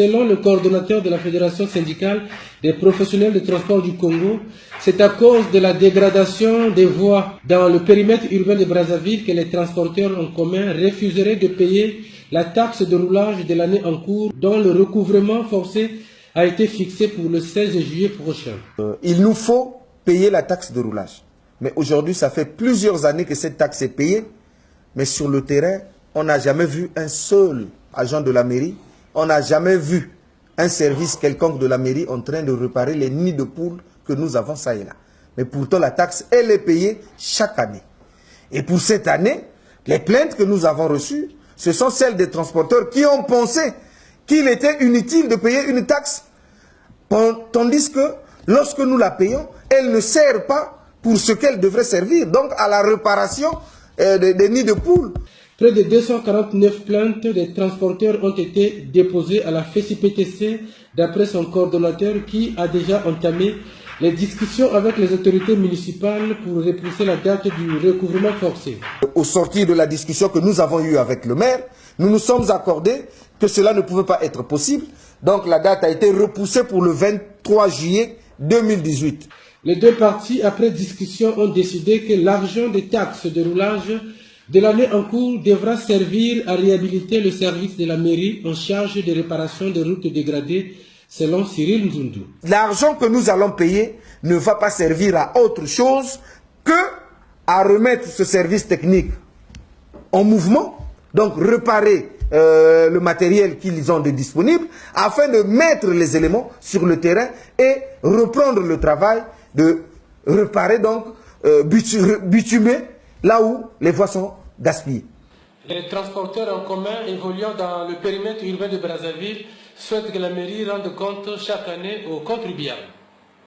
Selon le coordonnateur de la Fédération syndicale des professionnels de transport du Congo, c'est à cause de la dégradation des voies dans le périmètre urbain de Brazzaville que les transporteurs en commun refuseraient de payer la taxe de roulage de l'année en cours dont le recouvrement forcé a été fixé pour le 16 juillet prochain. Il nous faut payer la taxe de roulage. Mais aujourd'hui, ça fait plusieurs années que cette taxe est payée. Mais sur le terrain, on n'a jamais vu un seul agent de la mairie. On n'a jamais vu un service quelconque de la mairie en train de réparer les nids de poules que nous avons ça et là. Mais pourtant, la taxe, elle est payée chaque année. Et pour cette année, les plaintes que nous avons reçues, ce sont celles des transporteurs qui ont pensé qu'il était inutile de payer une taxe. Tandis que lorsque nous la payons, elle ne sert pas pour ce qu'elle devrait servir, donc à la réparation des nids de poules. Près de 249 plaintes des transporteurs ont été déposées à la FECIPTC d'après son coordonnateur qui a déjà entamé les discussions avec les autorités municipales pour repousser la date du recouvrement forcé. Au sortir de la discussion que nous avons eue avec le maire, nous nous sommes accordés que cela ne pouvait pas être possible. Donc la date a été repoussée pour le 23 juillet 2018. Les deux parties, après discussion, ont décidé que l'argent des taxes de roulage de l'année en cours devra servir à réhabiliter le service de la mairie en charge de réparation des routes dégradées, selon Cyril Nzundu. L'argent que nous allons payer ne va pas servir à autre chose que à remettre ce service technique en mouvement, donc réparer le matériel qu'ils ont de disponible, afin de mettre les éléments sur le terrain et reprendre le travail de réparer, donc bitumer là où les voies sont gaspillées. Les transporteurs en commun évoluant dans le périmètre urbain de Brazzaville souhaitent que la mairie rende compte chaque année aux contribuables.